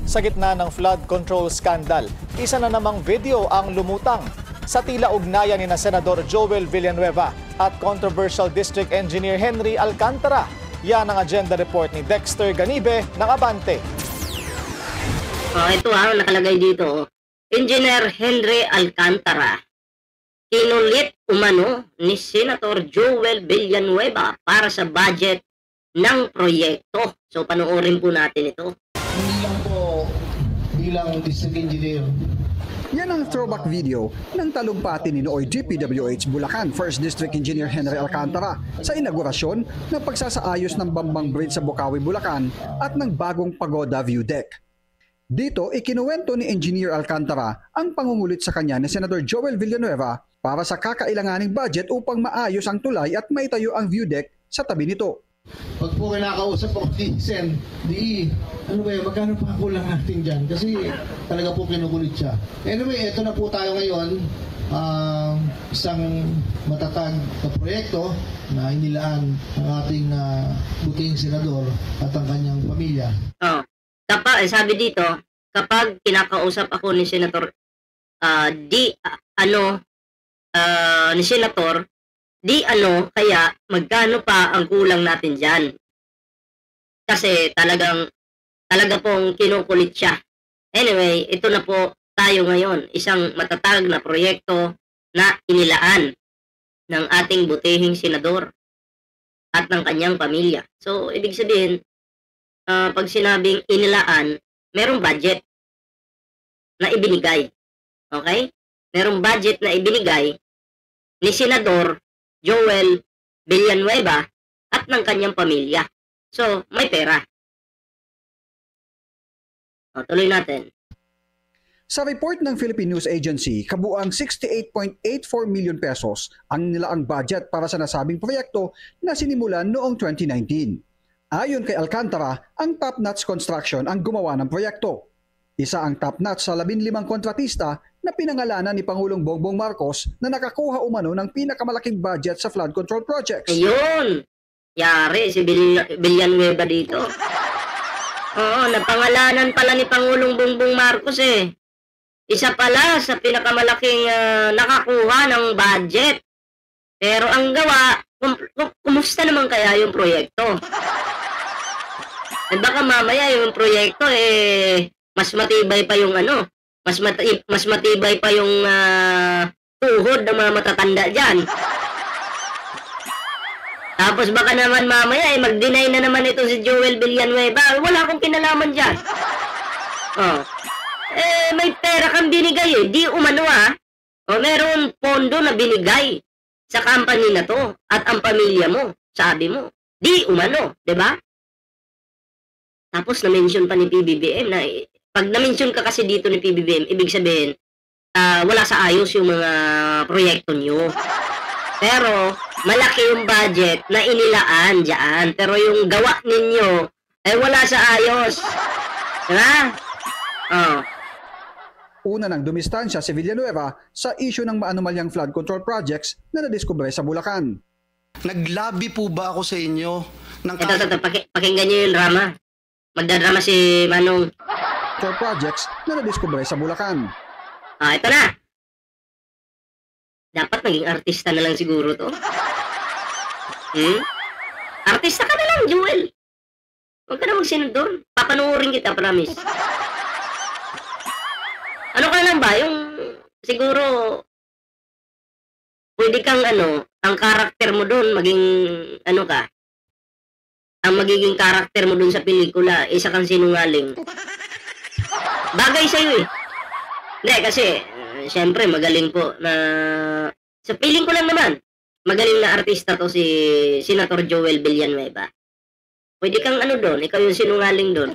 Sa gitna ng flood control scandal, isa na namang video ang lumutang sa tila ugnayan ni na Senador Joel Villanueva at controversial District Engineer Henry Alcantara. Yan ang agenda report ni Dexter Ganibe ng Abante. Ito nakalagay dito. Engineer Henry Alcantara. Kinulit umano ni Senator Joel Villanueva para sa budget ng proyekto. So panoorin po natin ito. Hindi lang po bilang district engineer. Yan ang throwback video ng talumpati ni nooy DPWH Bulacan First District Engineer Henry Alcantara sa inaugurasyon ng pagsasaayos ng Bambang Bridge sa Bocaue, Bulacan at ng bagong Pagoda View Deck. Dito, ikinuwento ni Engineer Alcantara ang pangungulit sa kanya ni Senator Joel Villanueva para sa kakailanganing budget upang maayos ang tulay at maitayo ang view deck sa tabi nito. Pag po kinakausap ako ni Sen, ano ba yun, magkano pa kulang natin dyan? Kasi talaga po kinukulit siya. Anyway, eto na po tayo ngayon. Isang matatag na proyekto na inilaan ng ating butihing senador at ang kanyang pamilya. Sabi dito, kapag kinakausap ako ni Senator, ni Senator, kaya magkano pa ang kulang natin dyan? Kasi talaga pong kinukulit siya. Anyway, ito na po tayo ngayon, isang matatag na proyekto na inilaan ng ating butihing senador at ng kanyang pamilya. So, ibig sabihin, pag sinabing inilaan, merong budget na ibinigay. Okay? Merong budget na ibinigay ni Senador Joel Villanueva at ng kanyang pamilya. So, may pera. Tuloy natin. Sa report ng Philippine News Agency, kabuang 68.84 million pesos ang nilaang budget para sa nasabing proyekto na sinimulan noong 2019. Ayon kay Alcantara, ang top-notch construction ang gumawa ng proyekto. Isa ang top-notch sa 15 kontratista na pinangalanan ni Pangulong Bongbong Marcos na nakakuha umano ng pinakamalaking budget sa flood control projects. Ayun! Yari si Villanueva dito. Oo, napangalanan pala ni Pangulong Bongbong Marcos eh. Isa pala sa pinakamalaking nakakuha ng budget. Pero ang gawa, kumusta naman kaya yung proyekto? Baka mamaya yung proyekto mas matibay pa yung mas matibay pa yung tuhod ng mga matatanda dyan. Tapos baka naman mamaya mag-deny na naman ito si Joel Villanueva. Wala akong kinalaman dyan. May pera kang binigay di umano meron pondo na binigay sa company na to at ang pamilya mo, sabi mo. Di umano, 'di ba? Tapos na-mention pa ni PBBM na pag na-mention ka kasi dito ni PBBM, ibig sabihin, wala sa ayos yung mga proyekto nyo. Pero, malaki yung budget na inilaan dyan. Pero yung gawa ninyo, wala sa ayos. Diba? Una nang dumistansya si Villanueva sa issue ng maanumalyang flood control projects na nadiskubre sa Bulacan. Naglabi po ba ako sa inyo? Pakinggan nyo yung drama. Magdadrama si Manong. For projects na nadiskubre sa Bulacan. Ito na. Dapat maging artista na lang siguro to. Artista ka na lang, Joel. Huwag ka na magsenador. Papanuorin kita, promise. Ano ka lang ba? Yung siguro pwede kang ang karakter mo doon maging ka. Ang magiging karakter mo dun sa pelikula, isa kang sinungaling. Bagay sa'yo Hindi, kasi, syempre, magaling po na... Sa feeling ko lang naman, magaling na artista to si Senator Joel Villanueva. Pwede kang doon, ikaw yung sinungaling doon.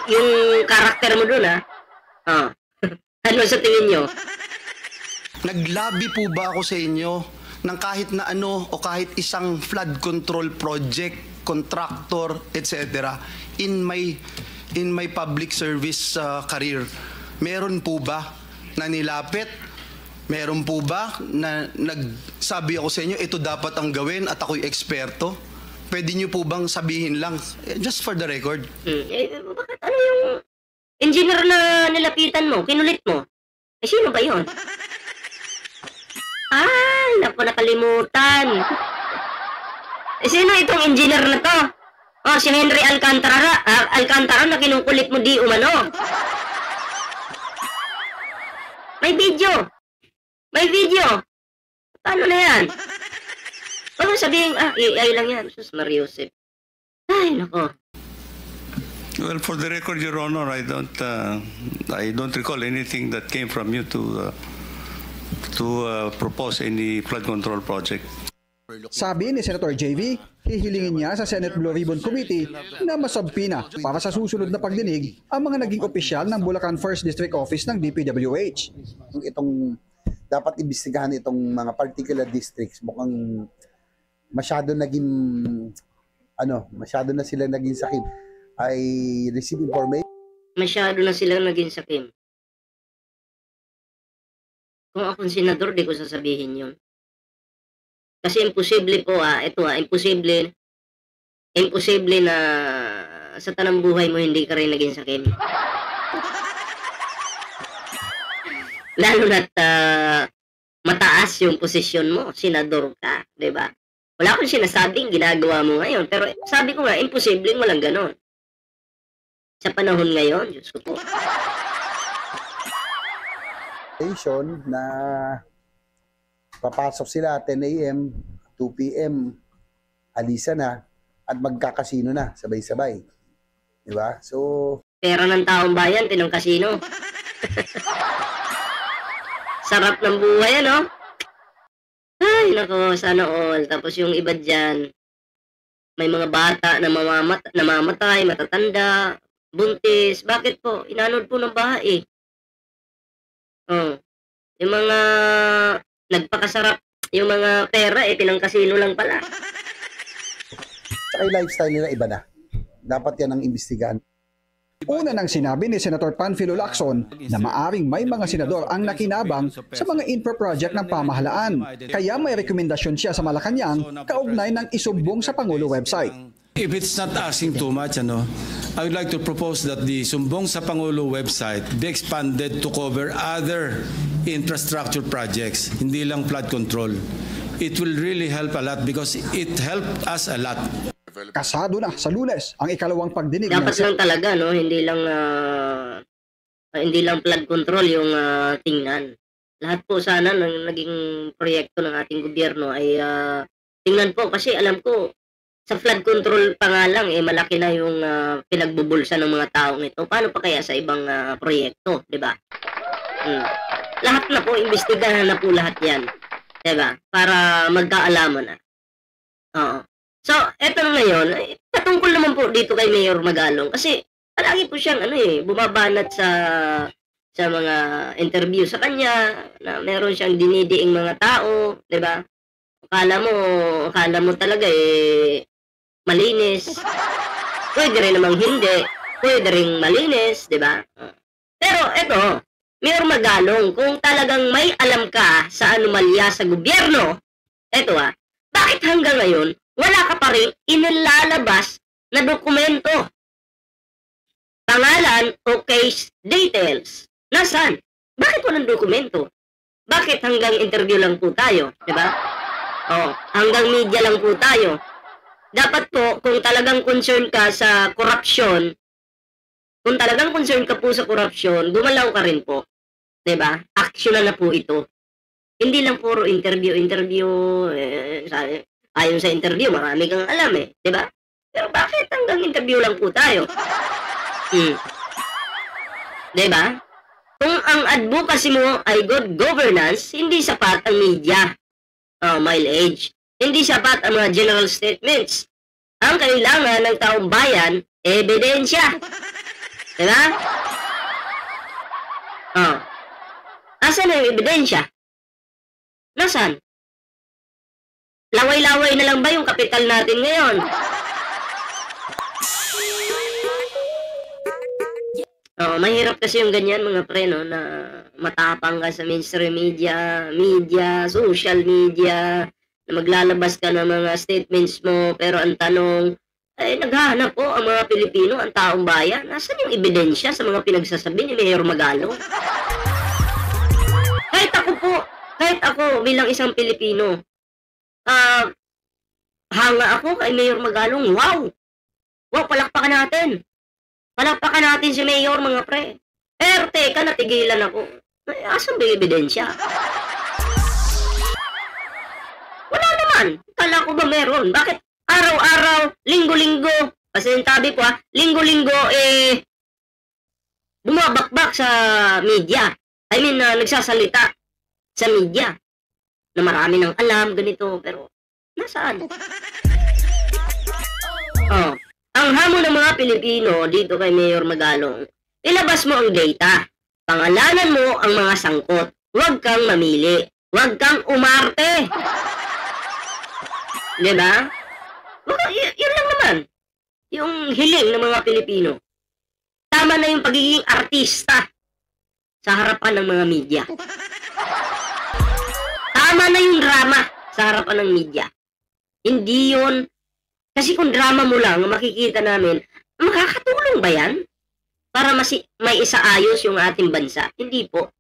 Yung karakter mo doon, ano sa tingin nyo? Naglabi po ba ako sa inyo ng kahit na o kahit isang flood control project, contractor, etc. in my public service career? Meron po ba na nilapit? Meron po ba na nagsabi ako sa inyo, ito dapat ang gawin at ako'y eksperto? pwede niyo po bang sabihin lang, just for the record? Bakit ano yung engineer na nilapitan mo, kinulit mo? Sino ba yun? Ay, naku, nakalimutan. Sino itong engineer na to? Si Henry Alcantara na kinukulit mo di umano. May video. Paano na yan? Huwag mo sabihin, AI lang yan. Sus Mariusip. Ay, nako. Well, for the record, Your Honor, I don't recall anything that came from you to propose any flood control project. Sabi ni Senator JV, hihilingin niya sa Senate Blue Ribbon Committee na masabpina para sa susunod na pagdinig ang mga naging opisyal ng Bulacan 1st District Office ng DPWH. Itong dapat imbestigahan itong mga particular districts, mukhang masyado na sila naging sakit. I receive information. Masyado na silang naging sakim. Kung akong senador, di ko sasabihin yun. Kasi imposible po, imposible na sa tanang buhay mo hindi ka rin naging sakim. Lalo na't mataas yung posisyon mo, senador ka, di ba? Wala akong sinasabing ginagawa mo ngayon, pero sabi ko nga, imposible walang ganon. Sa panahon ngayon, Diyos ko po. Na papasok sila 10 a.m., 2 p.m., alisa na, at magkakasino na, sabay-sabay. Diba? So, pera ng taong bayan, tinong kasino. Sarap ng buhay, ano? Ay, nako, sana all. Tapos yung iba dyan, may mga bata na namamatay, matatanda, buntis. Bakit po? Inanod po ng bahay. Yung mga nagpakasarap, yung mga pera, pinangkasino lang pala. Saka yung lifestyle nila iba na. Dapat yan ang imbestigahan. Una nang sinabi ni Senator Panfilo Lacson na maaring may mga senador ang nakinabang sa mga infra project ng pamahalaan. Kaya may rekomendasyon siya sa Malacanang kaugnay ng isumbong sa Pangulo website. If it's not asking too much, I would like to propose that the Sumbong sa Pangulo website be expanded to cover other infrastructure projects, hindi lang flood control. It will really help a lot because it helped us a lot. Kasado na sa Lunes ang ikalawang pagdinig. Dapat lang talaga, no? Hindi lang flood control yung tingnan. Lahat po sana ng naging proyekto ng ating gobyerno ay tingnan po kasi alam ko sa flood control pa nga lang malaki na yung pinagbubulsa ng mga taong ito. Paano pa kaya sa ibang proyekto, 'di ba? Lahat na po imbestigahan na po lahat 'yan. 'Di ba? Para magkaalaman na. Oo. So, eto na ngayon, patungkol naman po dito kay Mayor Magalong kasi palagi po siyang bumabanat sa mga interview sa kanya na meron siyang dinidiing mga tao, 'di ba? Akala mo talaga malinis. Pwede rin namang hindi. Pwede rin malinis, 'di ba? Pero eto, Mayor Magalong, kung talagang may alam ka sa anomalya sa gobyerno, eto bakit hanggang ngayon wala ka pa rin inilalabas na dokumento? Pangalan o case details. Nasaan? Bakit walang dokumento? Bakit hanggang interview lang po tayo? Diba? Hanggang media lang po tayo. Dapat po, kung talagang concern ka sa korupsyon, gumalaw ka rin po. Diba? Action na po ito. Hindi lang puro interview. Ayon sa interview, marami kang alam di ba? Pero bakit hanggang interview lang po tayo? Di ba? Kung ang advocacy mo ay good governance, hindi sapat ang media. Mileage. Hindi sapat ang mga general statements. Ang kailangan ng taong bayan, ebidensya. Di ba? Asan na yung ebidensya? Nasaan? Laway-laway na lang ba yung kapital natin ngayon? Mahirap kasi yung ganyan mga pre, no, na matapang ka sa mainstream media, social media, na maglalabas ka ng mga statements mo, pero ang tanong, ay naghahanap po ang mga Pilipino, ang taong bayan. Nasaan yung ebidensya sa mga pinagsasabi ni Mayor Magalong? Kahit ako bilang isang Pilipino, hanga ako kay Mayor Magalong. Wow, palakpakan natin. Palakpakan natin si Mayor, mga pre. Pero teka, natigilan ako. Ay, asan ba yung ebidensya? Wala naman. Kala ko ba meron? Bakit araw-araw, linggo-linggo, kasi sabi ko linggo-linggo, bumabakbak sa media. I mean, nagsasalita sa media na marami nang alam, ganito, pero nasaan? Ang hamon ng mga Pilipino dito kay Mayor Magalong, ilabas mo ang data, pangalanan mo ang mga sangkot, huwag kang mamili, huwag kang umarte. Diba? Yun lang naman, yung hiling ng mga Pilipino. Tama na yung pagiging artista sa harapan ng mga media. Tama na yung drama sa harapan ng media. Hindi yun. Kasi kung drama mo lang, makikita namin, makakatulong ba yan? Para may isaayos yung ating bansa? Hindi po.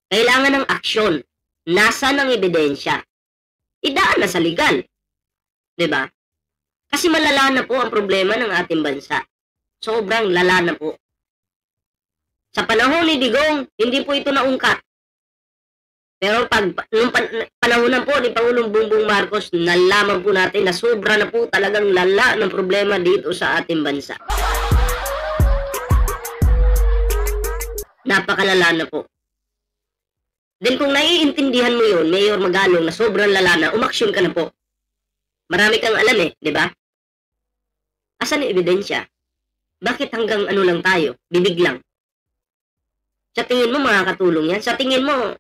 Kailangan ng aksyon. Nasaan ang ebidensya? Idaan na sa legal. Diba? Kasi malala na po ang problema ng ating bansa. Sobrang lala na po. Sa panahon ni Digong, hindi po ito naungkat. Pero nung panahon po ni Pangulong Bongbong Marcos, nalaman po natin na sobra na po talagang lala ng problema dito sa ating bansa. Napakalala na po. Then kung naiintindihan mo yun, Mayor Magalong, na sobrang lala na, umaksyon ka na po. Marami kang alam di ba? Asan ang ebidensya? Bakit hanggang ano lang tayo? Bibig lang. Sa tingin mo makakatulong yan? Sa tingin mo,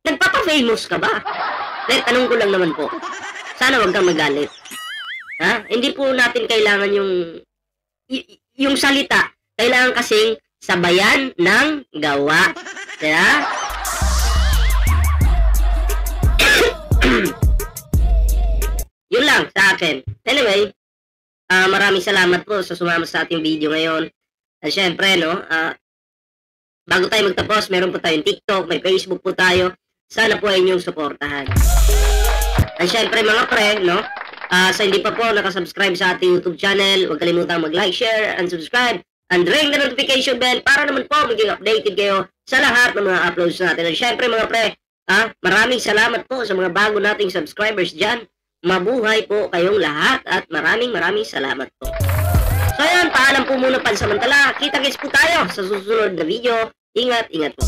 nagpapa-famous ka ba? Dahil tanong ko lang naman po. Sana wag kang magalit. Hindi po natin kailangan yung salita. Kailangan kasing sabayan ng gawa. Diba? Yun lang sa akin. Anyway, maraming salamat po sa sumama sa ating video ngayon. At syempre, bago tayo magtapos, meron po tayong TikTok, may Facebook po tayo. Sana po ay inyong suportahan. At syempre mga pre, sa hindi pa po nakasubscribe sa ating YouTube channel, huwag kalimutang mag-like, share, and subscribe. And ring the notification bell para naman po maging updated kayo sa lahat ng mga uploads natin. At syempre mga pre, maraming salamat po sa mga bago nating subscribers dyan. Mabuhay po kayong lahat at maraming salamat po. So ayan, paalam po muna pansamantala. Kita-kits po tayo sa susunod na video. Ingat po.